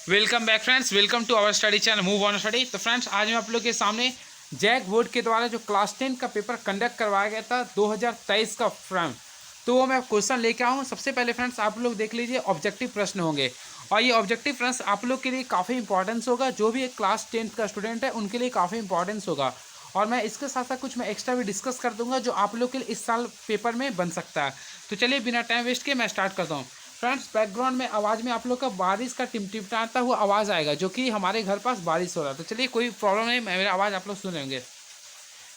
Welcome back friends, welcome to our study channel move on study. तो friends, आज मैं आप लोग के सामने जैक बोर्ड के द्वारा जो क्लास 10 का पेपर कंडक्ट करवाया गया था 2023 का फ्रेंड, तो वो मैं क्वेश्चन लेके आऊँ। सबसे पहले फ्रेंड्स आप लोग देख लीजिए, ऑब्जेक्टिव प्रश्न होंगे और ये ऑब्जेक्टिव प्रश्न आप लोग के लिए काफ़ी इंपॉर्टेंस होगा। जो भी एक क्लास 10 का स्टूडेंट है उनके लिए काफ़ी इंपॉर्टेंस होगा और मैं इसके साथ साथ कुछ मैं एक्स्ट्रा भी डिस्कस कर दूंगा जो आप लोग के लिए इस साल पेपर में बन सकता है। तो चलिए बिना टाइम वेस्ट किए मैं स्टार्ट करता हूँ। फ्रेंड्स, बैकग्राउंड में आवाज़ में आप लोग का बारिश का टिमटिमाता हुआ आवाज़ आएगा, जो कि हमारे घर पास बारिश हो रहा है। तो चलिए, कोई प्रॉब्लम नहीं, मेरा आवाज़ आप लोग सुनेंगे।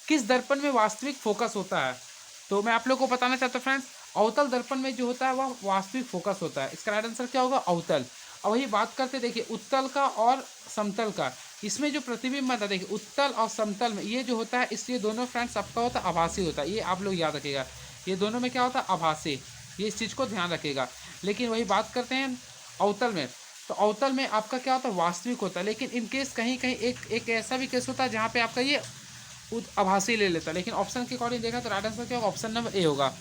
किस दर्पण में वास्तविक फोकस होता है? तो मैं आप लोग को बताना चाहता हूँ फ्रेंड्स, अवतल दर्पण में जो होता है वह वास्तविक फोकस होता है। इसका राइट आंसर क्या होगा? अवतल। और वही बात करते, देखिए उत्तल का और समतल का, इसमें जो प्रतिबिंब आता है, देखिए उत्तल और समतल में ये जो होता है, इसलिए दोनों फ्रेंड्स आपका होता है आभासी होता है। ये आप लोग याद रखिएगा, ये दोनों में क्या होता है? आभासी। ये इस चीज़ को ध्यान रखिएगा। लेकिन वही बात करते हैं अवतल में, तो अवतल में आपका क्या होता है? वास्तविक होता है। लेकिन इन केस कहीं कहीं एक ऐसा भी केस होता है जहाँ पे आपका ये आभासी ले लेता है। लेकिन ऑप्शन के अकॉर्डिंग देखा तो राइट आंसर क्या होगा? ऑप्शन नंबर ए होगा।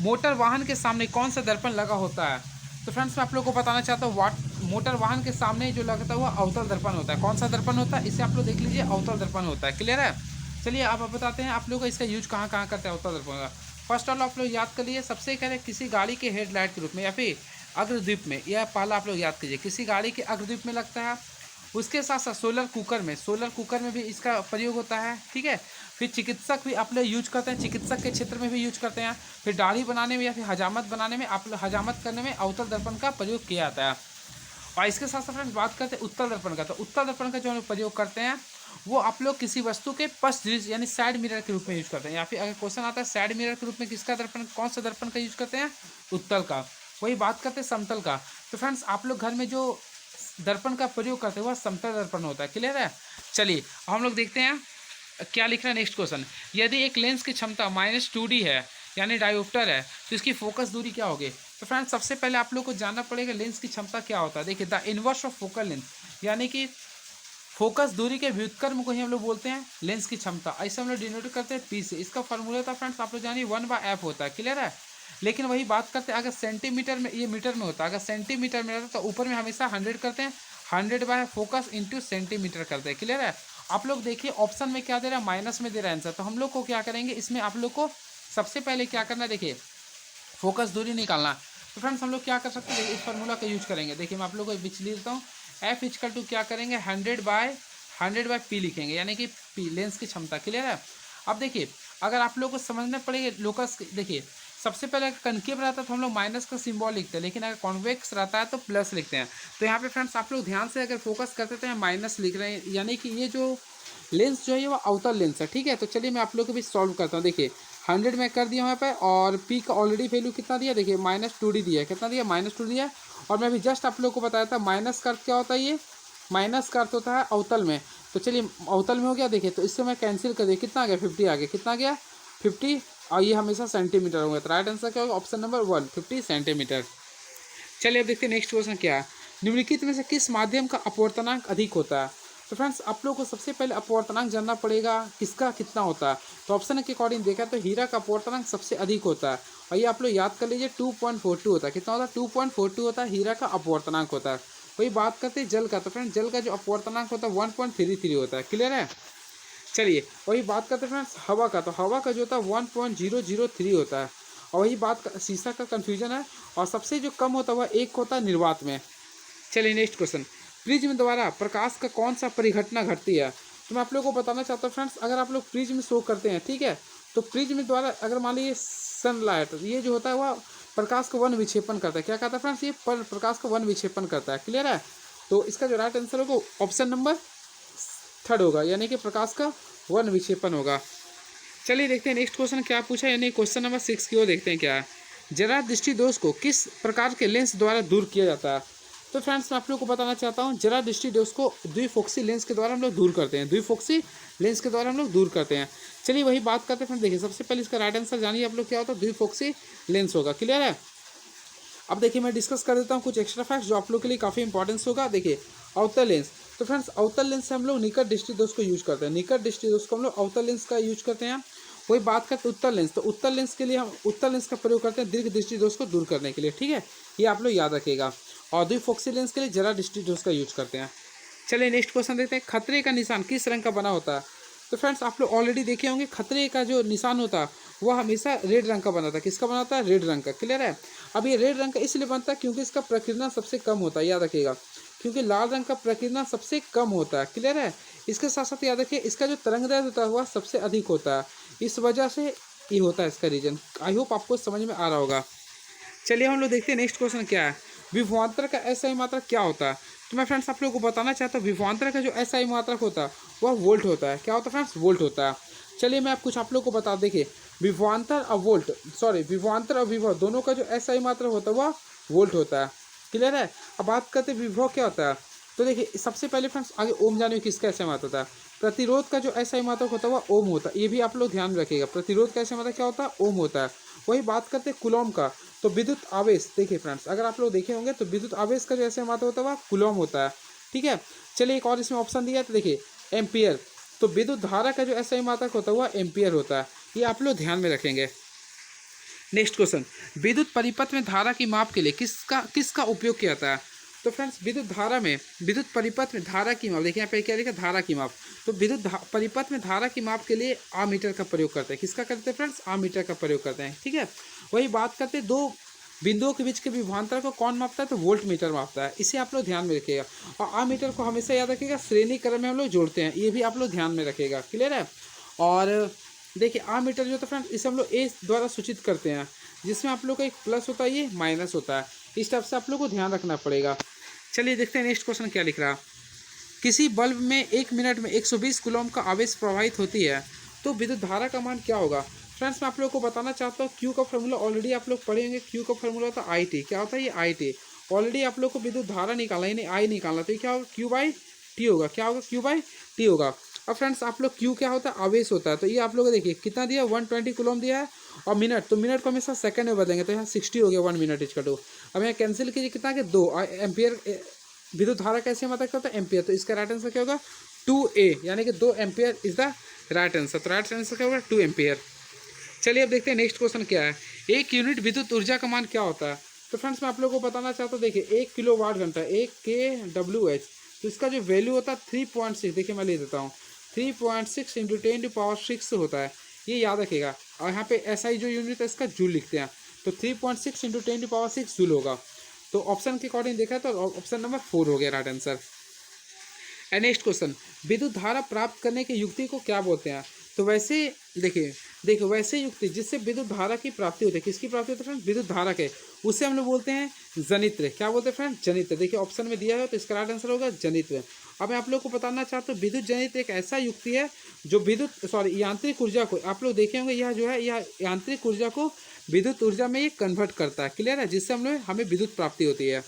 मोटर वाहन के सामने कौन सा दर्पण लगा होता है? तो फ्रेंड्स, मैं आप लोग को बताना चाहता हूँ, मोटर वाहन के सामने जो लगता है वो अवतल दर्पण होता है। कौन सा दर्पण होता है? इसे आप लोग देख लीजिए, अवतल दर्पण होता है। क्लियर है? चलिए आप बताते हैं आप लोग को इसका यूज कहाँ कहाँ करते हैं अवतल दर्पण का। फर्स्ट ऑल आप लोग याद कर लीजिए, सबसे करें किसी गाड़ी के हेडलाइट के रूप में या फिर अग्रदीप में, यह पहला आप लोग याद कीजिए, किसी गाड़ी के अग्रदीप में लगता है। उसके साथ साथ सोलर कुकर में भी इसका प्रयोग होता है। ठीक है? फिर चिकित्सक भी आप लोग यूज करते हैं, चिकित्सक के क्षेत्र में भी यूज करते हैं। फिर दाढ़ी बनाने में या फिर हजामत बनाने में आप लोग हजामत करने में अवतल दर्पण का प्रयोग किया जाता है। और इसके साथ साथ फ्रेंड्स बात करते हैं उत्तल दर्पण का। तो उत्तल दर्पण का जो हम लोग प्रयोग करते हैं वो आप लोग किसी वस्तु के पश्च दृश्य यानी साइड मिरर के रूप में यूज करते हैं। या फिर अगर क्वेश्चन आता है साइड मिरर के रूप में किसका दर्पण, कौन सा दर्पण का यूज करते हैं? उत्तल का। वही बात करते हैं समतल का। तो फ्रेंड्स, आप लोग घर में जो दर्पण का प्रयोग करते हैं वह समतल दर्पण होता है। क्लियर है? चलिए हम लोग देखते हैं क्या लिख रहा है नेक्स्ट क्वेश्चन। यदि एक लेंस की क्षमता -2D है यानी डायोप्टर है, तो इसकी फोकस दूरी क्या होगी? तो फ्रेंड्स, सबसे पहले आप लोग को जानना पड़ेगा लेंस की क्षमता क्या होता है। देखिए, the inverse of focal length यानी कि फोकस दूरी के व्युत्क्रम को ही हम लोग बोलते हैं लेंस की क्षमता। ऐसे हम लोग डिनोट करते हैं पी से। इसका फॉर्मूला था फ्रेंड्स, आप लोग जानिए 1/f होता है। क्लियर है? लेकिन वही बात करते हैं, अगर सेंटीमीटर में, ये मीटर में होता है, अगर सेंटीमीटर में रहता तो ऊपर में हमेशा 100 करते हैं, 100 फोकस इंटू सेंटीमीटर करते हैं। क्लियर है? आप लोग देखिए ऑप्शन में क्या दे रहा है? माइनस में दे रहा है आंसर। तो हम लोग को क्या करेंगे इसमें, आप लोग को सबसे पहले क्या करना है, देखिए फोकस दूरी निकालना। तो फ्रेंड्स, हम लोग क्या कर सकते हैं, इस फार्मूला का यूज करेंगे। देखिए मैं आप लोग को बिजली देता हूँ, एफ इजकल टू क्या करेंगे, 100/100 पी लिखेंगे, यानी कि पी लेंस की क्षमता। क्लियर है? अब देखिए, अगर आप लोग को समझना पड़ेगा लोकस, देखिए सबसे पहले अगर कनकेव रहता है तो हम लोग माइनस का सिंबल लिखते हैं, लेकिन अगर कॉन्वेक्स रहता है तो प्लस लिखते हैं। तो यहाँ पे फ्रेंड्स आप लोग ध्यान से अगर फोकस करते तो यहाँ माइनस लिख रहे हैं, यानी कि ये जो लेंस जो है वो अवतल लेंस है। ठीक है? तो चलिए मैं आप लोग को भी सॉल्व करता हूँ। देखिए 100 में कर दिया वहाँ पर, और पी का ऑलरेडी वैल्यू कितना दिया, देखिए -2D दिया है। कितना दिया? -2 दिया। और मैं भी जस्ट आप लोग को बताया था माइनस का अर्थ क्या होता है, ये माइनस का अर्थ होता है अवतल में। तो चलिए अवतल में हो गया। देखिए तो इससे मैं कैंसिल कर दिया, कितना आ गया? 50 आ गया। कितना गया? 50। और ये हमेशा सेंटीमीटर होगा। तो राइट आंसर क्या होगा? Option number 1, 50 centimetre. चलिए अब देखते हैं नेक्स्ट क्वेश्चन क्या है। निम्नलिखित में से किस माध्यम का अपवर्तनांक अधिक होता है? तो फ्रेंड्स, आप लोगों को सबसे पहले अपवर्तनांक जानना पड़ेगा किसका कितना होता है। तो ऑप्शन के अकॉर्डिंग देखा तो हीरा का अपवर्तनांक सबसे अधिक होता है, और ये आप लोग याद कर लीजिए 2.42 होता है। कितना होता है? 2.42 होता है हीरा का अपवर्तनांक होता है। वही बात करते हैं जल का। तो फ्रेंड्स, जल का जो अपवर्तनांक होता है 1.33 होता है। क्लियर है? चलिए वही बात करते हैं फ्रेंड्स हवा का। तो हवा का जो होता है 1.003 होता है। और वही बात शीशा का कन्फ्यूजन है, और सबसे जो कम होता है वह 1 होता है निर्वात में। चलिए नेक्स्ट क्वेश्चन, प्रिज्म द्वारा प्रकाश का कौन सा परिघटना घटती है? तो मैं आप लोगों को बताना चाहता हूँ फ्रेंड्स, अगर आप लोग प्रिज्म शो करते हैं, ठीक है, तो प्रिज्म द्वारा अगर मान लीजिए सनलाइट, ये जो होता है वह प्रकाश का वन विक्षेपण करता है। क्या कहता है फ्रेंड्स? ये प्रकाश का वन विक्षेपण करता है। क्लियर है? तो इसका जो राइट आंसर होगा ऑप्शन नंबर 3 होगा, यानी कि प्रकाश का वन विक्षेपण होगा। चलिए देखते हैं नेक्स्ट क्वेश्चन क्या पूछा, यानी क्वेश्चन नंबर 6 की ओर देखते हैं क्या है। जरा दृष्टि दोष को किस प्रकार के लेंस द्वारा दूर किया जाता है? तो फ्रेंड्स, मैं आप लोग को बताना चाहता हूँ, जरा दृष्टि दोष को द्विफोक्सी लेंस के द्वारा हम लोग दूर करते हैं। द्विफोक्सी लेंस के द्वारा हम लोग दूर करते हैं। चलिए वही बात करते हैं फ्रेंड्स। देखिए सबसे पहले इसका राइट आंसर जानिए आप लोग क्या होता है, द्विफोक्सी लेंस होगा। क्लियर है? अब देखिए मैं डिस्कस कर देता हूँ कुछ एक्स्ट्रा फैक्ट्स जो आप लोग के लिए काफ़ी इंपॉर्टेंस होगा। देखिए अवतल लेंस। तो फ्रेंड्स, अवतल लेंस से हम लोग निकट दृष्टि दोष को यूज करते हैं। निकट दृष्टि दोष को हम लोग अवतल लेंस का यूज करते हैं। वही बात करते हैं उत्तल लेंस। तो उत्तल लेंस के लिए हम उत्तल लेंस का प्रयोग करते हैं दीर्घ दृष्टि दोष को दूर करने के लिए। ठीक है? ये आप लोग याद रखिएगा। और द्विफोक्सी लेंस के लिए जरा डिस्टेंस उसका यूज करते हैं। चलिए नेक्स्ट क्वेश्चन देखते हैं, खतरे का निशान किस रंग का बना होता है? तो फ्रेंड्स आप लोग ऑलरेडी देखे होंगे, खतरे का जो निशान होता है वह हमेशा रेड रंग का बना था। किसका बना था? रेड रंग का। क्लियर है? अब ये रेड रंग का इसलिए बनता है क्योंकि इसका प्रकीर्णन सबसे कम होता है, याद रखिएगा, क्योंकि लाल रंग का प्रकीर्णन सबसे कम होता है। क्लियर है? इसके साथ साथ याद रखिए इसका जो तरंगदैर्घ्य होता है वह सबसे अधिक होता है, इस वजह से ये होता है इसका रीजन। आई होप आपको समझ में आ रहा होगा। चलिए हम लोग देखते हैं नेक्स्ट क्वेश्चन क्या है, विभवांतर का एसआई मात्रक क्या होता है? तो मैं फ्रेंड्स आप लोगों को बताना चाहता हूँ विभवांतर का जो एसआई मात्रक होता है वह वोल्ट होता है। क्या होता है फ्रेंड्स? वोल्ट होता है। चलिए मैं आप कुछ आप लोग को बता, देखिए विभवांतर और वोल्ट, सॉरी विभवांतर और विभव दोनों का जो एसआई मात्रक होता है वह वोल्ट होता है। क्लियर है? अब बात करते हैं विभव क्या होता है। तो देखिए सबसे पहले फ्रेंड्स आगे ओम जाने किसका एसआई मात्रक होता है? प्रतिरोध का जो एसआई मात्रक होता है वह ओम होता है। ये भी आप लोग ध्यान में रखिएगा, प्रतिरोध का एसआई मात्रक क्या होता है? ओम होता है। वही बात करते हैं कूलॉम का, तो विद्युत आवेश, देखिए फ्रेंड्स अगर आप लोग देखे होंगे तो विद्युत आवेश का जो एसआई मात्रक होता है वह कूलॉम होता है। ठीक है? चलिए एक और इसमें ऑप्शन दिया है, तो देखिए एम्पियर, तो विद्युत धारा का जो एसआई मात्रक होता है वह एम्पियर होता है। ये आप लोग ध्यान में रखेंगे। नेक्स्ट क्वेश्चन, विद्युत परिपथ में धारा की माप के लिए किसका उपयोग किया जाता है? तो फ्रेंड्स विद्युत धारा में, विद्युत परिपथ में धारा की माप, देखिए यहाँ पे क्या लिखा है? धारा की माप। तो विद्युत परिपथ में धारा की माप के लिए आमीटर का प्रयोग करते हैं। किसका करते हैं फ्रेंड्स? आमीटर का प्रयोग करते हैं। ठीक है? वही बात करते हैं दो बिंदुओं के बीच के विभवांतर को कौन मापता है? तो वोल्ट मीटर मापता है। इसे आप लोग ध्यान में रखिएगा। और आमीटर को हमेशा याद रखिएगा श्रेणी क्रम में हम लोग जोड़ते हैं, ये भी आप लोग ध्यान में रखिएगा। क्लियर है? और देखिए आमीटर जो होता है फ्रेंड्स इसे हम लोग ए द्वारा सूचित करते हैं, जिसमें आप लोग का एक प्लस होता है, ये माइनस होता है। इस टाइप से आप लोग को ध्यान रखना पड़ेगा। चलिए देखते हैं नेक्स्ट क्वेश्चन क्या लिख रहा है, किसी बल्ब में 1 मिनट में 120 कूलॉम का आवेश प्रवाहित होती है तो विद्युत धारा का मान क्या होगा? फ्रेंड्स मैं आप लोग को बताना चाहता हूँ क्यू का फॉर्मूला ऑलरेडी आप लोग पढ़े होंगे। क्यू का फॉर्मूला होता है आई टी। क्या होता है? ये आई टी। ऑलरेडी आप लोग को विद्युत धारा निकालना, यानी आई निकालना, तो ये क्या होगा? क्यू बाई टी होगा। क्या होगा? क्यू बाई टी होगा। अब फ्रेंड्स आप लोग क्यू क्या होता है? आवेश होता है। तो ये आप लोग देखिए कितना दिया? 120 कूलॉम दिया है। और मिनट, तो मिनट को हमेशा सेकंड में बदलेंगे, तो यहाँ 60 हो गया 1 मिनट इसका 2। अब यहाँ कैंसिल कीजिए, कितना के 2 एम्पियर। विद्युत धारा कैसे मतलब करता है? एम्पियर। तो इसका राइट आंसर क्या होगा? 2A, यानी कि 2 ampere is the right answer. तो राइट आंसर क्या होगा? 2 एम्पियर। चलिए अब देखते हैं नेक्स्ट क्वेश्चन क्या है, एक यूनिट विद्युत ऊर्जा का मान क्या होता है? तो फ्रेंड्स मैं आप लोगों को बताना चाहता हूँ, देखिए 1 किलोवाट घंटा, 1 kWh, तो इसका जो वैल्यू होता है 3.6, देखिए मैं ले देता हूँ 3.6 इंटू 10⁶ होता है, ये याद रखिएगा। और यहाँ पे SI जो यूनिट है इसका जूल लिखते हैं, तो 3.6 इंटू 10⁶ जूल होगा। तो ऑप्शन के अकॉर्डिंग देखा तो ऑप्शन नंबर 4 हो गया right answer. And next question, विद्युत धारा प्राप्त करने की युक्ति को क्या बोलते हैं? तो वैसे देखिए वैसे युक्ति जिससे विद्युत धारा की प्राप्ति होती है, किसकी प्राप्ति होती है फ्रेंड्स? विद्युत धारा के, उसे हम लोग बोलते हैं जनित्र। क्या बोलते हैं फ्रेंड्स? जनित्र। देखिए ऑप्शन में दिया है, तो इसका राइट आंसर होगा जनित्र। अब मैं आप लोग को बताना चाहता हूँ विद्युत जनित्र एक ऐसा युक्ति है जो यांत्रिक ऊर्जा को, आप लोग देखे होंगे, यह जो है यह यांत्रिक ऊर्जा को विद्युत ऊर्जा में ये कन्वर्ट करता है। क्लियर है? जिससे हमें विद्युत प्राप्ति होती है।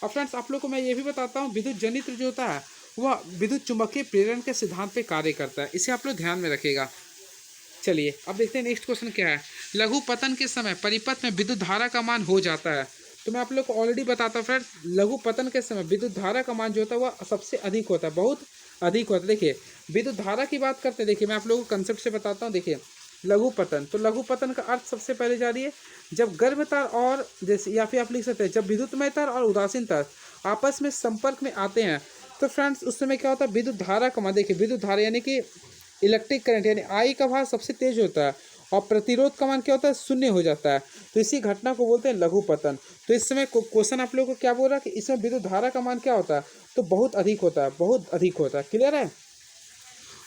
अब फ्रेंड्स आप लोग को मैं ये भी बताता हूँ विद्युत जनित्र जो होता है वह विद्युत चुंबकीय प्रेरण के सिद्धांत पे कार्य करता है, इसे आप लोग ध्यान में रखिएगा। चलिए अब देखते हैं नेक्स्ट क्वेश्चन क्या है, लघु पतन के समय परिपथ में विद्युत धारा का मान हो जाता है। तो मैं आप लोग को ऑलरेडी बताता हूँ फ्रेंड्स, लघु पतन के समय विद्युत धारा का मान जो होता है वह सबसे अधिक होता है, बहुत अधिक होता है। देखिए विद्युत धारा की बात करते हैं, देखिए मैं आप लोगों को कंसेप्ट से बताता हूँ। देखिए लघु पतन, तो लघु पतन का अर्थ सबसे पहले जा रही है जब गर्भ तार और जैसे, या फिर आप लिख सकते हैं जब विद्युतमय तार और उदासीन तार आपस में संपर्क में आते हैं, तो फ्रेंड्स उस समय क्या होता है? विद्युत धारा का मान, देखिए विद्युत धारा यानी कि इलेक्ट्रिक करंट यानी आई का भार सबसे तेज होता है और प्रतिरोध का मान क्या होता है? 0 हो जाता है। तो इसी घटना को बोलते हैं लघु पतन। तो इस समय क्वेश्चन आप लोगों को क्या बोल रहा है कि इसमें विद्युत धारा का मान क्या होता है? तो बहुत अधिक होता है, बहुत अधिक होता है। क्लियर है?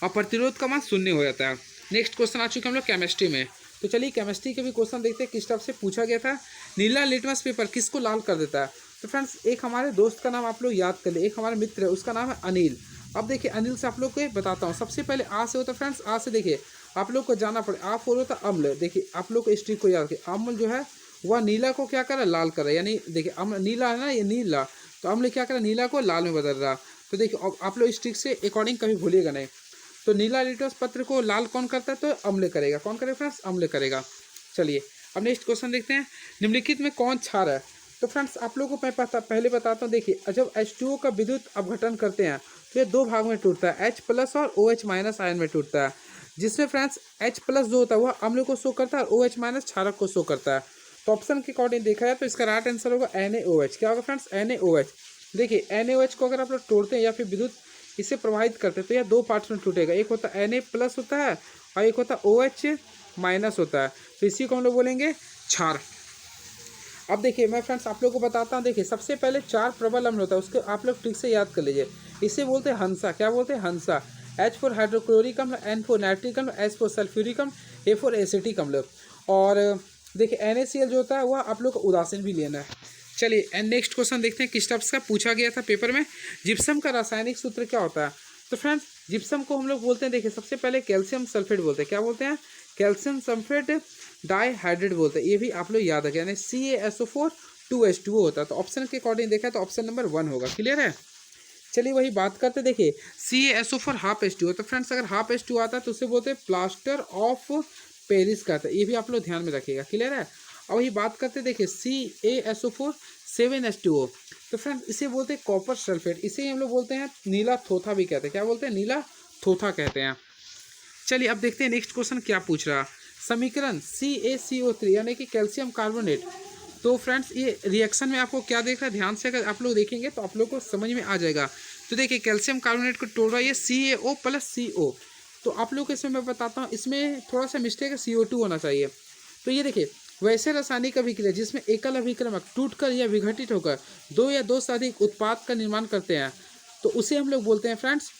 और प्रतिरोध का मान 0 हो जाता है। नेक्स्ट क्वेश्चन आ चुके हम लोग केमिस्ट्री में। तो चलिए केमिस्ट्री के भी क्वेश्चन देखते हैं किस टाइप से पूछा गया था। नीला लिटमस पेपर किसको लाल कर देता है? तो फ्रेंड्स एक हमारे दोस्त का नाम आप लोग याद कर ले, एक हमारे मित्र है उसका नाम है अनिल। अब देखिए अनिल से आप लोग को बताता हूँ। सबसे पहले आ से होता है फ्रेंड्स, आ से देखिए आप लोग को जाना पड़े, आ फोर होता है अम्ल। देखिए आप लोग को इस ट्रिक को याद रखिए, अम्ल जो है वह नीला को क्या कर रहा है? लाल कर रहा है। यानी देखिए अम्ल नीला है ना, ये नीला, तो अम्ल क्या कर रहा है? नीला को लाल में बदल रहा। तो देखिए आप लोग इस ट्रिक से अकॉर्डिंग कभी भूलिएगा नहीं। तो नीला लिटमस पत्र को लाल कौन करता है? तो अम्ल करेगा। कौन करेगा फ्रेंड्स? अम्ल करेगा। चलिए अब नेक्स्ट क्वेश्चन देखते हैं, निम्नलिखित में कौन क्षार है? तो फ्रेंड्स आप लोगों को मैं पहले बताता हूँ। देखिए जब H2O का विद्युत अपघटन करते हैं तो ये 2 भाग में टूटता है, H+ और OH- आयन में टूटता है, जिसमें फ्रेंड्स H+ जो होता है वह अम्ल को शो करता है और OH- क्षारक को शो करता है। तो ऑप्शन के अकॉर्डिंग देखा जाए तो इसका राइट आंसर होगा NaOH। क्या होगा फ्रेंड्स? NaOH। देखिए NaOH को अगर आप लोग तोड़ते हैं या फिर विद्युत इसे प्रवाहित करते हैं तो यह दो पार्ट्स में टूटेगा, एक होता है Na प्लस होता है और एक होता है OH माइनस होता है, तो इसी को हम लोग बोलेंगे क्षार। अब देखिए मैं फ्रेंड्स आप लोग को बताता हूँ। देखिए सबसे पहले 4 प्रबल अम्ल होता है, उसको आप लोग ठीक से याद कर लीजिए। इसे बोलते हैं हंसा। क्या बोलते हैं? हंसा। H फॉर हाइड्रोक्लोरिक अम्ल, N फॉर नाइट्रिक अम्ल, S फॉर सल्फ्यूरिक अम्ल, A फॉर एसिटिक अम्ल। और देखिए NaCl जो होता है वह आप लोग को उदासीन भी लेना है। चलिए एंड नेक्स्ट क्वेश्चन देखते हैं किस टाइप्स का पूछा गया था पेपर में। जिप्सम का रासायनिक सूत्र क्या होता है? तो फ्रेंड्स जिप्सम को हम लोग बोलते हैं, देखिए सबसे पहले कैल्शियम सल्फेट बोलते हैं। क्या बोलते हैं? कैल्शियम सल्फेट डाइहाइड्रेट बोलते हैं। ये भी आप लोग याद रखें, यानी CaSO4 2H2O होता है। तो ऑप्शन के अकॉर्डिंग देखा तो ऑप्शन नंबर 1 होगा। क्लियर है? चलिए वही बात करते, देखिए CaSO4 हाफ H2O। तो फ्रेंड्स अगर हाफ H2O आता है तो उसे बोलते हैं प्लास्टर ऑफ पेरिस कहते हैं। ये भी आप लोग ध्यान में रखिएगा। क्लियर है? और वही बात करते देखिए CaSO4 7H2O। तो फ्रेंड्स इसे बोलते हैं कॉपर सल्फेट। इसे हम लोग बोलते हैं नीला थोथा भी कहते हैं। क्या बोलते हैं? नीला थोथा कहते हैं। चलिए अब देखते हैं नेक्स्ट क्वेश्चन क्या पूछ रहा। समीकरण CaCO3 यानी कि कैल्शियम कार्बोनेट। तो फ्रेंड्स ये रिएक्शन में आपको क्या देख रहा है, ध्यान से अगर आप लोग देखेंगे तो आप लोग को समझ में आ जाएगा। तो देखिए कैल्शियम कार्बोनेट को तोड़ रहा है ये CaO प्लस CO। तो आप लोग को इसमें मैं बताता हूँ, इसमें थोड़ा सा मिस्टेक है, CO2 होना चाहिए। तो ये देखिए वैसे रासायनिक अभिक्रिया जिसमें एकल अभिक्रमक टूटकर या विघटित होकर दो या दो से अधिक उत्पाद का निर्माण करते हैं तो उसे हम लोग बोलते हैं फ्रेंड्स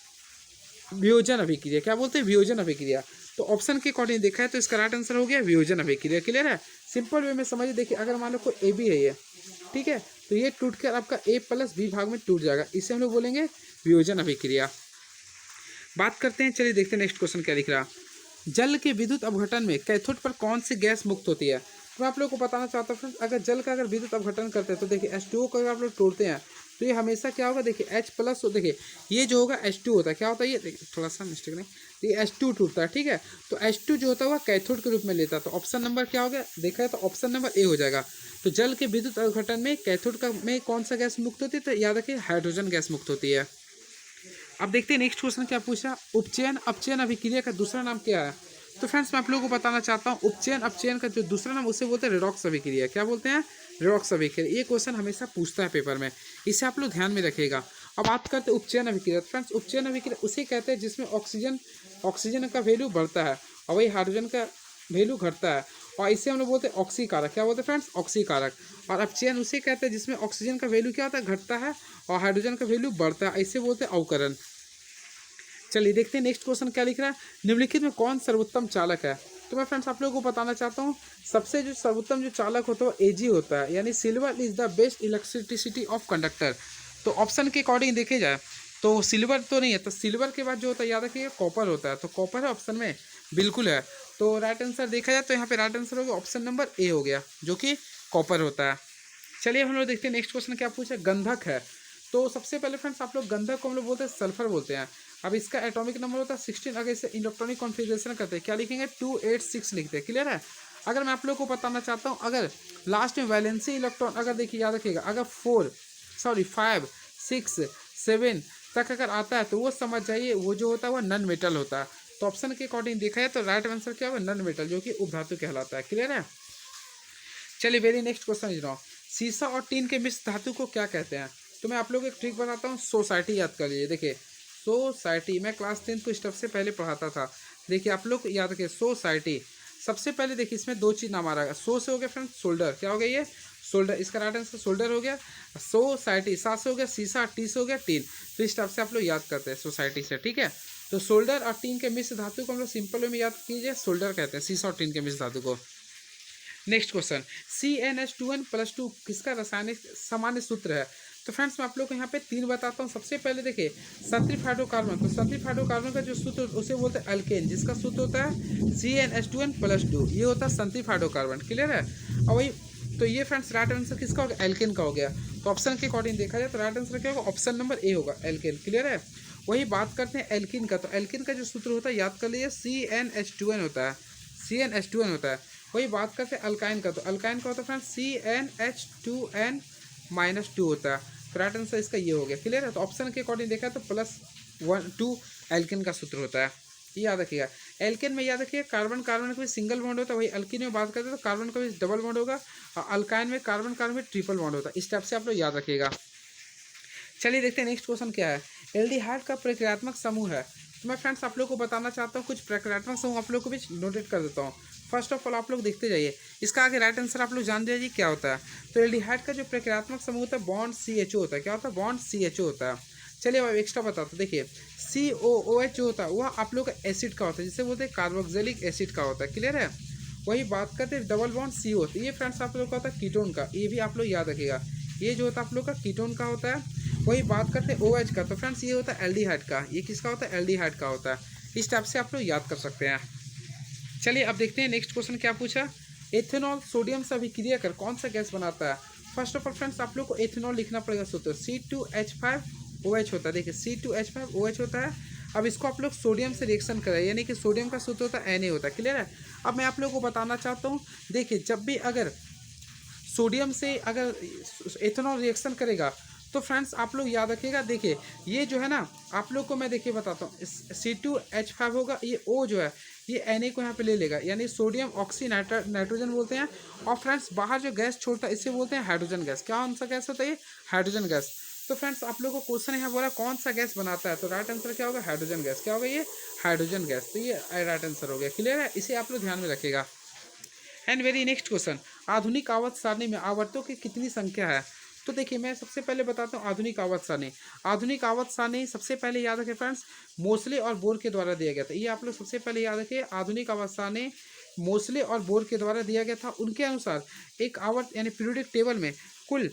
वियोजन अभिक्रिया। क्या बोलते हैं? वियोजन अभिक्रिया। तो ऑप्शन के अकॉर्डिंग देखा है तो इसका राइट आंसर हो गया वियोजन अभिक्रिया। क्लियर है? सिंपल वे में समझिए। देखिए अगर मान लो कोई AB है ये, ठीक है, तो ये टूटकर आपका A प्लस B भाग में टूट जाएगा, इसे हम लोग बोलेंगे वियोजन अभिक्रिया। बात करते हैं, चलिए देखते हैं नेक्स्ट क्वेश्चन क्या लिख रहा। जल के विद्युत अपघटन में कैथोड पर कौन सी गैस मुक्त होती है? तो मैं आप लोग को बताना चाहता हूँ फ्रेंड्स, अगर जल का अगर विद्युत अपघटन करते हैं तो देखिए H2O को अगर आप लोग तोड़ते हैं तो ये हमेशा क्या होगा, देखिए H प्लस। देखिए ये जो होगा H2 होता है। क्या होता है? ये देखिए थोड़ा सा मिस्टेक नहीं, ये H2 टूटता है, ठीक है। तो H2 जो होता है वह कैथोड के रूप में लेता है। तो ऑप्शन नंबर क्या हो गया, देखा है तो ऑप्शन नंबर A हो जाएगा। तो जल के विद्युत अपघटन में कैथोड का में कौन सा गैस मुक्त होती है? तो याद रखिए हाइड्रोजन गैस मुक्त होती है। अब देखते हैं नेक्स्ट क्वेश्चन क्या पूछा। उपचयन अपचयन अभिक्रिया का दूसरा नाम क्या है? तो फ्रेंड्स मैं आप लोगों को बताना चाहता हूँ उपचयन अपचयन का जो दूसरा नाम उसे बोलते हैं रेडॉक्स अभिक्रिया। क्या बोलते हैं? रेडॉक्स अभिक्रिया। ये क्वेश्चन हमेशा पूछता है पेपर में, इसे आप लोग ध्यान में रखिएगा। अब बात करते हैं उपचयन अभिक्रिया। फ्रेंड्स उपचयन अभिक्रिया उसे कहते हैं जिसमें ऑक्सीजन का वैल्यू बढ़ता है और वही हाइड्रोजन का वैल्यू घटता है, और इसे हम लोग बोलते हैं ऑक्सीकारक। क्या बोलते हैं फ्रेंड्स? ऑक्सीकारक। और अपचयन उसे कहते हैं जिसमें ऑक्सीजन का वैल्यू क्या होता है, घटता है, और हाइड्रोजन का वैल्यू बढ़ता है, इसे बोलते हैं अवकरण। चलिए देखते हैं नेक्स्ट क्वेश्चन क्या लिख रहा है। निम्नलिखित में कौन सर्वोत्तम चालक है? तो मैं फ्रेंड्स आप लोगों को बताना चाहता हूँ, सबसे जो सर्वोत्तम जो चालक होता है वो Ag होता है, यानी silver is the best elasticity of conductor. तो ऑप्शन के अकॉर्डिंग देखे जाए तो सिल्वर तो नहीं है, तो सिल्वर के बाद जो होता है याद रखिएगा कॉपर होता है। तो कॉपर है ऑप्शन में, बिल्कुल है। तो राइट आंसर देखा जाए तो यहाँ पे राइट आंसर होगा ऑप्शन नंबर A हो गया, जो कि कॉपर होता है। चलिए हम लोग देखते हैं नेक्स्ट क्वेश्चन क्या पूछा। गंधक है। तो सबसे पहले फ्रेंड्स आप लोग गंधक को हम लोग बोलते हैं सल्फर बोलते हैं। अब इसका एटॉमिक नंबर होता है 16। अगर इसे इलेक्ट्रॉनिक कॉन्फ़िगरेशन करते हैं क्या लिखेंगे, 286 लिखते हैं। क्लियर है? अगर मैं आप लोग को बताना चाहता हूँ, अगर लास्ट में वैलेंसी इलेक्ट्रॉन अगर देखिए याद रखिएगा, अगर 5 6 7 तक अगर आता है तो वो समझ जाइए वो जो होता है वो नन मेटल होता है। तो ऑप्शन के अकॉर्डिंग देखा जाए तो राइट आंसर क्या होगा, नन मेटल, जो कि उपधातु कहलाता है। क्लियर है? चलिए वेरी नेक्स्ट क्वेश्चन इज रहा। सीसा और टीन के मिश्र धातु को क्या कहते हैं? तो मैं आप लोग एक ट्रिक बताता हूँ, सोसाइटी याद कर लीजिए। देखिए सोसाइटी मैं क्लास 10 को स्टेप से पहले पढ़ाता था। देखिए आप लोग याद रखिए सोसाइटी। सबसे पहले देखिए इसमें दो चीज़ नाम आ रहा है। सो से हो गया फ्रेंड्स सोल्डर। क्या हो गया ये? सोल्डर। इसका राइट आंसर सोल्डर हो गया। सोसाइटी सा से हो गया सीसा, टी से हो गया टीन। तो इस टाइप से आप लोग याद करते हैं सोसाइटी से, ठीक है। तो सोल्डर और टीन के मिश्र धातु को हम लोग सिंपल वे में याद कीजिए, सोल्डर कहते हैं सीसा और टीन के मिश्र धातु को। नेक्स्ट क्वेश्चन, CnH2n+2 किसका रासायनिक सामान्य सूत्र है? तो फ्रेंड्स मैं आप लोग को यहाँ पे 3 बताता हूँ। सबसे पहले देखिए संतृप्त हाइड्रोकार्बन। तो संतृप्त हाइड्रोकार्बन का जो सूत्र उसे बोलते हैं अल्केन, जिसका सूत्र होता है CnH2n+2। ये होता है संतृप्त हाइड्रोकार्बन। क्लियर है? और वही तो ये फ्रेंड्स राइट आंसर किसका होगा, एल्केन का हो गया। तो ऑप्शन के अकॉर्डिंग देखा जाए तो राइट आंसर क्या होगा, ऑप्शन नंबर A होगा, एल्केन। क्लियर है? वही बात करते हैं एल्किन का। तो एल्किन का जो सूत्र होता है याद कर लीजिए CnH2n होता है, CnH2n होता है। वही बात करते हैं अल्काइन का। तो अल्काइन का होता है फ्रेंड्स CnH2n-2 होता है। तो राइट आंसर इसका ये हो गया। क्लियर है? तो ऑप्शन के अकॉर्डिंग देखा तो +1 2 एल्किन का सूत्र होता है। ये याद रखिएगा। एल्केन में याद रखिएगा कार्बन कार्बन का भी सिंगल बॉन्ड होता है, वही अल्कीन में बात करते हैं तो कार्बन का भी डबल बॉन्ड होगा, और अल्काइन में कार्बन कार्बन में ट्रिपल बॉन्ड होता है। इस टाइप से आप लोग याद रखिएगा। चलिए देखते हैं नेक्स्ट क्वेश्चन क्या है। एल्डिहाइड का प्रक्रियात्मक समूह है। तो मैं फ्रेंड्स आप लोग को बताना चाहता हूँ कुछ प्रक्रियात्मक समूह आप लोग को भी नोटेट कर देता हूँ। फर्स्ट ऑफ ऑल आप लोग देखते जाइए, इसका आगे राइट आंसर आप लोग जान जाइए क्या होता है। तो एल्डिहाइड का जो प्रक्रियात्मक समूह होता है बॉन्ड CHO होता है। क्या होता है? बॉन्ड CHO होता है। चलिए अब एक्स्ट्रा बताता हूँ। देखिए COOH जो होता है वह आप लोग का एसिड का होता है, जिसे बोलते हैं कार्बोक्सिलिक एसिड का होता है। क्लियर है? वही बात करते हैं डबल बॉन्ड CO होता है, ये फ्रेंड्स आप लोग का होता है कीटोन का। ये भी आप लोग याद रखिएगा, ये जो होता है आप लोग का कीटोन का होता है। वही बात करते हैं OH का, तो फ्रेंड्स ये होता है एल्डिहाइड का। ये किसका होता है? एल्डिहाइड का होता है। इस टाइप से आप लोग याद कर सकते हैं। चलिए अब देखते हैं नेक्स्ट क्वेश्चन क्या पूछा। एथेनॉल सोडियम से अभिक्रिया कर कौन सा गैस बनाता है? फर्स्ट ऑफ ऑल फ्रेंड्स आप लोग को एथेनॉल लिखना पड़ेगा। सूत्र C2H5OH होता है। देखिए C2H5OH होता है। अब इसको आप लोग सोडियम से रिएक्शन करें, यानी कि सोडियम का सूत्र होता है Na होता है। क्लियर है? अब मैं आप लोग को बताना चाहता हूँ, देखिए जब भी अगर सोडियम से अगर एथेनॉल रिएक्शन करेगा तो फ्रेंड्स आप लोग याद रखिएगा। देखिए ये जो है ना आप लोग को मैं देखिए बताता हूँ, C2H5 होगा, ये O जो है ये Na को यहाँ पे ले लेगा, यानी सोडियम ऑक्सी नाइट्रोजन बोलते हैं। और फ्रेंड्स बाहर जो गैस छोड़ता है इसे बोलते हैं हाइड्रोजन गैस। क्या कौन सा गैस होता है? ये हाइड्रोजन गैस। तो फ्रेंड्स आप लोग को क्वेश्चन यहाँ बोला कौन सा गैस बनाता है, तो राइट आंसर क्या होगा? Hydrogen gas. क्या होगा? ये हाइड्रोजन गैस। तो ये राइट आंसर हो गया। क्लियर है? इसे आप लोग ध्यान में रखिएगा। एंड वेरी नेक्स्ट क्वेश्चन, आधुनिक आवर्त सारणी में आवर्तों की कितनी संख्या है? तो देखिए मैं सबसे पहले बताता हूँ आधुनिक आवर्त सारणी। आधुनिक आवर्त सारणी सबसे पहले याद रखें फ्रेंड्स, मोस्ले और बोर के द्वारा दिया गया था। ये आप लोग सबसे पहले याद रखें, आधुनिक आवर्त सारणी मोस्ले और बोर के द्वारा दिया गया था। उनके अनुसार एक आवर्त यानी पीरियोडिक टेबल में कुल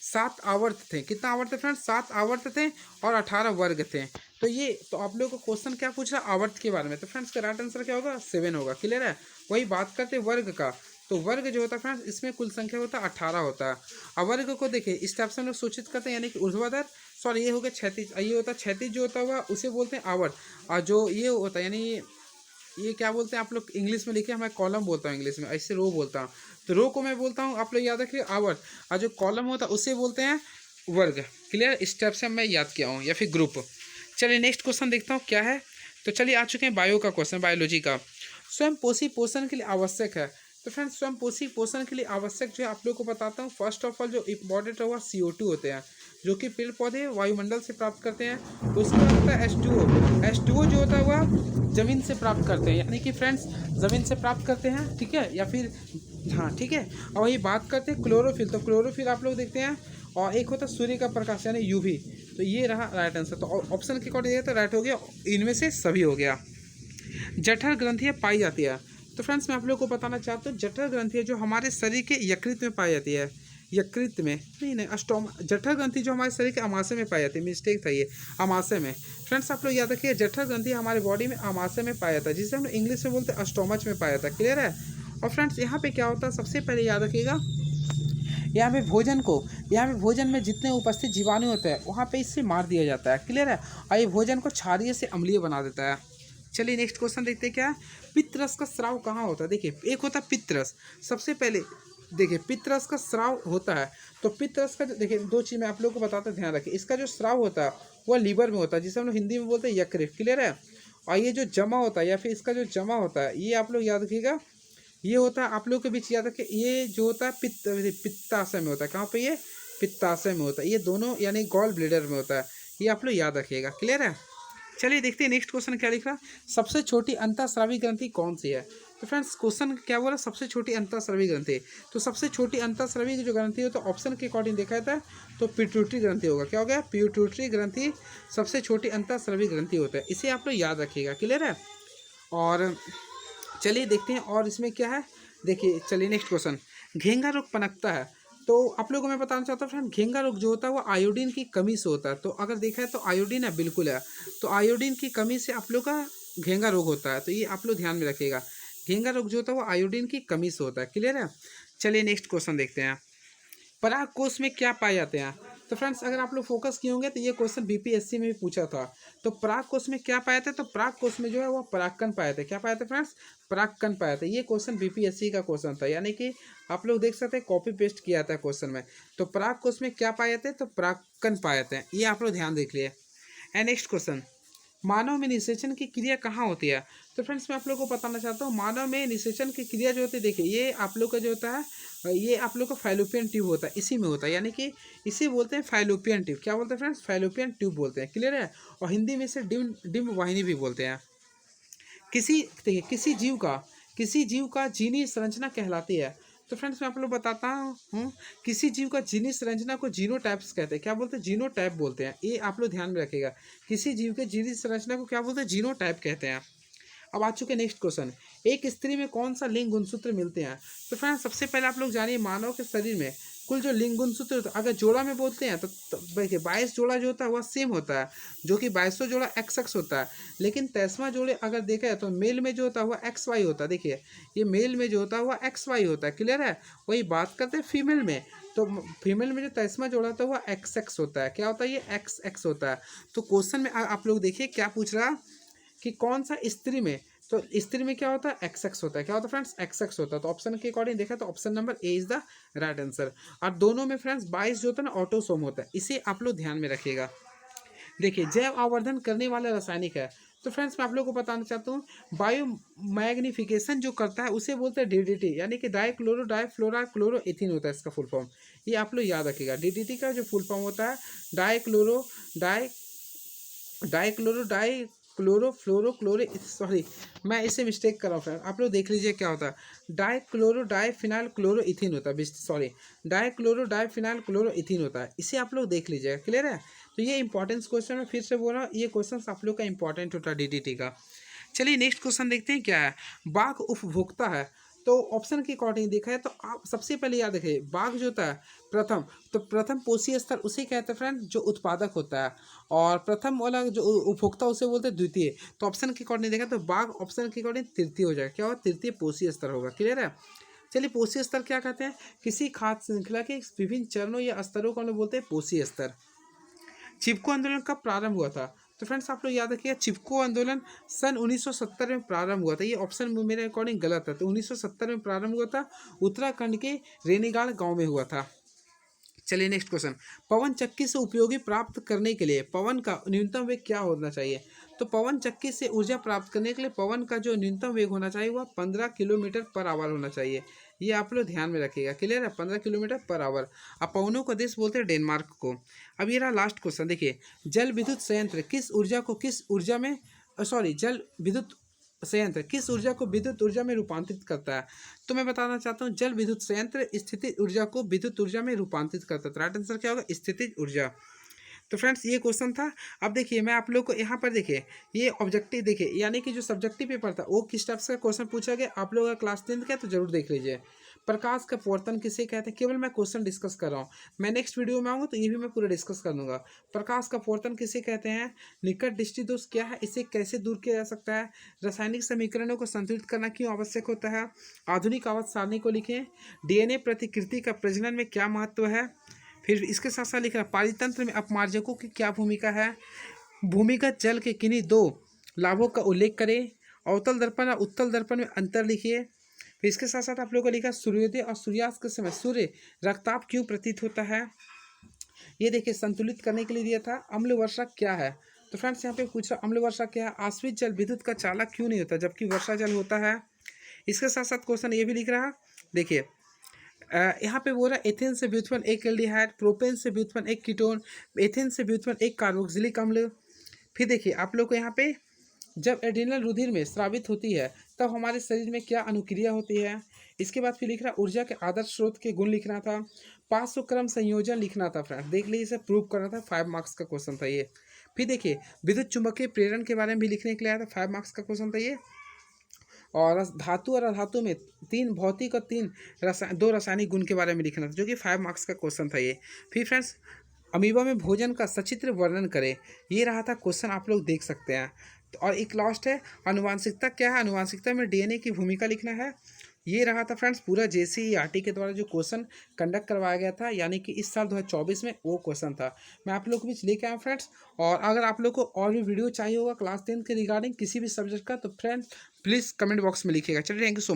7 आवर्त थे। कितना आवर्त थे फ्रेंड्स? 7 आवर्त थे और 18 वर्ग थे। तो ये तो आप लोगों को क्वेश्चन क्या पूछ रहा है? आवर्त के बारे में। तो फ्रेंड्स का राइट आंसर क्या होगा? 7 होगा। क्लियर है? वही बात करते हैं वर्ग का, तो वर्ग जो होता है फ्रेंड्स इसमें कुल संख्या होता है 18 होता है। अब वर्ग को देखिए इस टाइप से हम लोग सूचित करते हैं, यानी कि ऊर्ध्वाधर, सॉरी ये हो गया क्षैतिज, ये होता है क्षैतिज जो होता हुआ उसे बोलते हैं आवर्त। और जो ये होता है यानी ये क्या बोलते हैं आप लोग इंग्लिश में लिखे, मैं कॉलम बोलता हूँ इंग्लिश में, ऐसे रो बोलता हूँ। तो रो को मैं बोलता हूँ आप लोग याद रखिए आवर्त, और जो कॉलम होता है उसे बोलते हैं वर्ग। क्लियर? इस स्टेप से मैं याद किया हूँ, या फिर ग्रुप। चलिए नेक्स्ट क्वेश्चन देखता हूँ क्या है। तो चलिए आ चुके हैं बायो का क्वेश्चन, बायोलॉजी का। स्वयं पोषी पोषण के लिए आवश्यक है। तो फ्रेंड्स स्वयं पोषी पोषण के लिए आवश्यक जो है आप लोग को बताता हूँ। फर्स्ट ऑफ ऑल जो इंपॉर्टेंट होगा CO2 होते हैं, जो कि पेड़ पौधे वायुमंडल से प्राप्त करते हैं। उसके बाद होता है H2O जो होता है वह जमीन से प्राप्त करते हैं, यानी कि फ्रेंड्स ज़मीन से प्राप्त करते हैं। ठीक है? या फिर हाँ ठीक है। और वही बात करते हैं क्लोरोफिल, तो क्लोरोफिल आप लोग देखते हैं। और एक होता है सूर्य का प्रकाश यानी UV। तो ये रहा राइट आंसर। तो ऑप्शन के अकॉर्डिंग तो राइट हो गया, इनमें से सभी हो गया। जठर ग्रंथियाँ पाई जाती है। तो फ्रेंड्स मैं आप लोग को बताना चाहता हूँ, जठर ग्रंथियाँ जो हमारे शरीर के यकृत में पाई जाती है, यकृत में नहीं अष्टोमा, जठर ग्रंथि जो हमारे शरीर के अमाशय में पाई जाती है। मिस्टेक था ये, अमाशय में। फ्रेंड्स आप लोग याद रखिए जठर ग्रंथि हमारे बॉडी में अमाशय में पाया जाता है, जिसे हम लोग इंग्लिश में बोलते हैं स्टोमच में पाया जाता है। क्लियर है? और फ्रेंड्स यहाँ पे क्या होता है सबसे पहले याद रखिएगा, यहाँ पे भोजन में जितने उपस्थित जीवाणु होते हैं वहाँ पे इससे मार दिया जाता है। क्लियर है? और ये भोजन को क्षारीय से अम्लीय बना देता है। चलिए नेक्स्ट क्वेश्चन देखते हैं क्या है। पित्तरस का स्राव कहाँ होता है? देखिए एक होता है पित्तरस, सबसे पहले देखिए पित्तरस का स्राव होता है। तो पित्तरस का देखिए दो चीज़ मैं आप लोगों को बताता हूँ, ध्यान रखिए। इसका जो स्राव होता है वह लीवर में होता है, जिसे हम लोग हिंदी में बोलते हैं यकृत। क्लियर है? और ये जो जमा होता है या फिर इसका जो जमा होता है ये आप लोग याद रखिएगा, ये होता है आप लोग के बीच याद रखें, ये जो होता है पित्ताशय में होता है। कहाँ पे? ये पित्ताशय में होता है। ये दोनों यानी गॉल ब्लेडर में होता है। ये आप लोग याद रखिएगा। क्लियर है? चलिए देखते हैं नेक्स्ट क्वेश्चन क्या लिख रहा है। सबसे छोटी अंतःस्रावी ग्रंथि कौन सी है? तो फ्रेंड्स क्वेश्चन क्या बोला? सबसे छोटी अंतःस्रावी ग्रंथि। तो सबसे छोटी अंतःस्रावी जो ग्रंथि हो तो ऑप्शन के अकॉर्डिंग देखा जाता है तो पिट्यूटरी ग्रंथि होगा। क्या हो गया? पिट्यूटरी ग्रंथि सबसे छोटी अंतःस्रावी ग्रंथि होता है। इसे आप लोग याद रखिएगा। क्लियर है? और चलिए देखते हैं और इसमें क्या है। देखिए चलिए नेक्स्ट क्वेश्चन, घेंगा रोग पनपता है। तो आप लोगों को मैं बताना चाहता हूँ फ्रेंड, घेंगा रोग जो होता है वो आयोडीन की कमी से होता है। तो अगर देखा है तो आयोडीन है, बिल्कुल है। तो आयोडीन की कमी से आप लोग का घेंगा रोग होता है। तो ये आप लोग ध्यान में रखिएगा, घेंगा रोग जो होता है वो आयोडीन की कमी से होता है। क्लियर है? चलिए नेक्स्ट क्वेश्चन देखते हैं, पराग कोष में क्या पाए जाते हैं? तो फ्रेंड्स अगर आप लोग फोकस किए होंगे तो ये क्वेश्चन BPSC में भी पूछा था। तो पराग कोष में क्या पाए थे? तो पराग कोष में जो है वो परागकण पाए थे। क्या पाए थे फ्रेंड्स? परागकण पाए थे। ये क्वेश्चन BPSC का क्वेश्चन था, यानी कि आप लोग देख सकते हैं कॉपी पेस्ट किया था क्वेश्चन में। तो पराग कोष में क्या पाए थे? तो परागकण पाए थे। ये आप लोग ध्यान देख लिए। एंड नेक्स्ट क्वेश्चन, मानव में निषेचन की क्रिया कहाँ होती है? तो फ्रेंड्स मैं आप लोगों को बताना चाहता हूँ, मानव में निषेचन की क्रिया जो होती है, देखिए ये आप लोग का जो होता है, ये आप लोग का फाइलोपियन ट्यूब होता है, इसी में होता है, यानी कि इसे बोलते हैं फाइलोपियन ट्यूब। क्या बोलते हैं फ्रेंड्स? फाइलोपियन ट्यूब बोलते हैं। क्लियर है? और हिंदी में इसे डिम्ब वाहिनी भी बोलते हैं। किसी देखिए किसी जीव का जीनी संरचना कहलाती है। तो फ्रेंड्स मैं आप लोग बताता हूँ, किसी जीव का जीनी संरचना को जीनोटाइप्स कहते हैं। क्या बोलते हैं? जीनोटाइप बोलते हैं। ये आप लोग ध्यान में रखिएगा, किसी जीव के जीनी संरचना को क्या बोलते हैं? जीनोटाइप कहते हैं। अब आ चुके नेक्स्ट क्वेश्चन, एक स्त्री में कौन सा लिंग गुणसूत्र मिलते हैं? तो फ्रेंड्स सबसे पहले आप लोग जानिए, मानव के शरीर में कुल जो लिंग गुणसूत्र होता है, अगर जोड़ा में बोलते हैं तो देखिए 22 जोड़ा जो होता है वह सेम होता है, जो कि 22 जोड़ा XX होता है। लेकिन 23वां जोड़े अगर देखा है तो मेल में जो होता है वह XY होता है। देखिए ये मेल में जो होता है वह XY होता है। क्लियर है? वही बात करते हैं फीमेल में, तो फीमेल में जो 23वां जोड़ा होता है वह XX होता है। क्या होता है? ये XX होता है। तो क्वेश्चन में आप लोग देखिए क्या पूछ रहा कि कौन सा स्त्री में, तो स्त्री में क्या होता है? XX होता है। क्या होता है फ्रेंड्स? XX होता है। तो ऑप्शन के अकॉर्डिंग देखा तो option number A is the right answer. और दोनों में फ्रेंड्स 22 जो होता है ना ऑटोसोम होता है, इसे आप लोग ध्यान में रखिएगा। देखिए जैव आवर्धन करने वाला रासायनिक है। तो फ्रेंड्स मैं आप लोगों को बताना चाहता हूँ, बायो मैग्निफिकेशन जो करता है उसे बोलते हैं DDT, यानी कि डाइक्लोरो डाइफ्लोरा क्लोरो इथिन होता है इसका फुल फॉर्म। ये आप लोग याद रखिएगा। DDT का जो फुल फॉर्म होता है dichloro di dichloro di chloro fluoro chloro, sorry मैं इसे मिस्टेक कर रहा हूँ फ्रेंड, आप लोग देख लीजिए क्या होता है। डाइक्लोरो डाइफिनाइल क्लोरो इथिन होता है, सॉरी डाइक्लोरो डाइफिनाइल क्लोरो इथिन होता है, इसे आप लोग देख लीजिएगा। क्लियर है? तो ये इंपॉर्टेंस क्वेश्चन है, फिर से बोल रहा हूँ, ये क्वेश्चन आप लोग का इंपॉर्टेंट होता है DDT का। चलिए नेक्स्ट क्वेश्चन देखते हैं क्या है। बाघ उपभोक्ता है। तो ऑप्शन के अकॉर्डिंग देखा है तो आप सबसे पहले याद रखिए, बाघ जो होता है प्रथम, तो प्रथम पोषीय स्तर उसे कहते हैं फ्रेंड जो उत्पादक होता है, और प्रथम वाला जो उपभोक्ता उसे बोलते हैं द्वितीय। तो ऑप्शन के अकॉर्डिंग देखा तो बाघ ऑप्शन के अकॉर्डिंग तृतीय हो जाएगा। क्या होगा? तृतीय पोषीय स्तर होगा। क्लियर है? चलिए पोषीय स्तर क्या कहते हैं? किसी खाद्य श्रृंखला के विभिन्न चरणों या स्तरों को हम लोग बोलते हैं पोषीय स्तर। चिपको आंदोलन कब प्रारंभ हुआ था? तो फ्रेंड्स आप लोग याद रखिए, चिपको आंदोलन सन 1970 में प्रारंभ हुआ था। ये ऑप्शन मेरे अकॉर्डिंग गलत है, तो 1970 में प्रारंभ हुआ था, उत्तराखंड के रेनीगाड़ गांव में हुआ था। चलिए नेक्स्ट क्वेश्चन, पवन चक्की से उपयोगी प्राप्त करने के लिए पवन का न्यूनतम वेग क्या होना चाहिए? तो पवन चक्की से ऊर्जा प्राप्त करने के लिए पवन का जो न्यूनतम वेग होना चाहिए वह 15 किलोमीटर पर आवर होना चाहिए। ये आप लोग ध्यान में रखिएगा। क्लियर है? 15 किलोमीटर पर आवर। अब पवनों का देश बोलते हैं डेनमार्क को। अब ये रहा लास्ट क्वेश्चन, देखिए जल विद्युत संयंत्र किस ऊर्जा में जल विद्युत संयंत्र किस ऊर्जा को विद्युत ऊर्जा में रूपांतरित करता है? तो मैं बताना चाहता हूँ, जल विद्युत संयंत्र स्थितिज ऊर्जा को विद्युत ऊर्जा में रूपांतरित करता है। तो राइट आंसर क्या होगा? स्थितिज ऊर्जा। तो फ्रेंड्स ये क्वेश्चन था। अब देखिए मैं आप लोग को यहाँ पर देखिए, ये ऑब्जेक्टिव देखिए, यानी कि जो सब्जेक्टिव पेपर था वो किस टाइप का क्वेश्चन पूछा गया, आप लोग अगर क्लास 10th का है तो जरूर देख लीजिए। प्रकाश का पवर्तन किसे कहते हैं? केवल मैं क्वेश्चन डिस्कस कर रहा हूँ, मैं नेक्स्ट वीडियो में आऊँगा तो ये भी मैं पूरा डिस्कस कर दूंगा। प्रकाश का पवर्तन किसे कहते हैं? निकट दृष्टि दोष क्या है, इसे कैसे दूर किया जा सकता है? रासायनिक समीकरणों को संतुलित करना क्यों आवश्यक होता है? आधुनिक आवर्त सारणी को लिखें। DNA प्रतिकृति का प्रजनन में क्या महत्व है? फिर इसके साथ साथ लिख रहा है पारितंत्र में अपमार्जकों की क्या भूमिका है? भूमिगत जल के किन्हीं दो लाभों का उल्लेख करें। अवतल दर्पण और उत्तल दर्पण में अंतर लिखिए। फिर इसके साथ साथ आप लोगों को लिखा सूर्योदय और सूर्यास्त के समय सूर्य रक्ताप क्यों प्रतीत होता है? ये देखिए संतुलित करने के लिए दिया था। अम्ल वर्षा क्या है? तो फ्रेंड्स यहाँ पे पूछ रहा अम्ल वर्षा क्या है? आश्रित जल विद्युत का चालक क्यों नहीं होता जबकि वर्षा जल होता है? इसके साथ साथ क्वेश्चन ये भी लिख रहा, देखिए यहाँ पे बोल रहा है एथेन से व्युत्पन्न एक एल्डिहाइड, प्रोपेन से व्युत्पन्न एक कीटोन, एथेन से व्युत्पन्न एक कार्बोक्सिलिक अम्ल। फिर देखिए आप लोग को यहाँ पे जब एड्रिनल रुधिर में स्रावित होती है तब हमारे शरीर में क्या अनुक्रिया होती है? इसके बाद फिर लिख रहा ऊर्जा के आदर्श स्रोत के गुण लिखना था, 500 क्रम संयोजन लिखना था। फ्रेंड्स देख लीजिए इसे प्रूव करना था, 5 मार्क्स का क्वेश्चन था ये। फिर देखिए विद्युत चुंबकीय प्रेरण के बारे में भी लिखने के लिए आया था, 5 मार्क्स का क्वेश्चन था ये। और धातु और अधातु में 3 भौतिक और 2 रासायनिक गुण के बारे में लिखना था, जो कि 5 मार्क्स का क्वेश्चन था ये। फिर फ्रेंड्स अमीबा में भोजन का सचित्र वर्णन करें, ये रहा था क्वेश्चन, आप लोग देख सकते हैं। तो और एक लास्ट है आनुवांशिकता क्या है? आनुवांशिकता में DNA की भूमिका लिखना है। ये रहा था फ्रेंड्स पूरा JCERT के द्वारा जो क्वेश्चन कंडक्ट करवाया गया था, यानी कि इस साल 2024 में वो क्वेश्चन था, मैं आप लोग के बीच लेके आया फ्रेंड्स। और अगर आप लोग को और भी वीडियो चाहिए होगा क्लास 10 के रिगार्डिंग किसी भी सब्जेक्ट का, तो फ्रेंड्स प्लीज़ कमेंट बॉक्स में लिखिएगा। चलिए थैंक यू सो मच।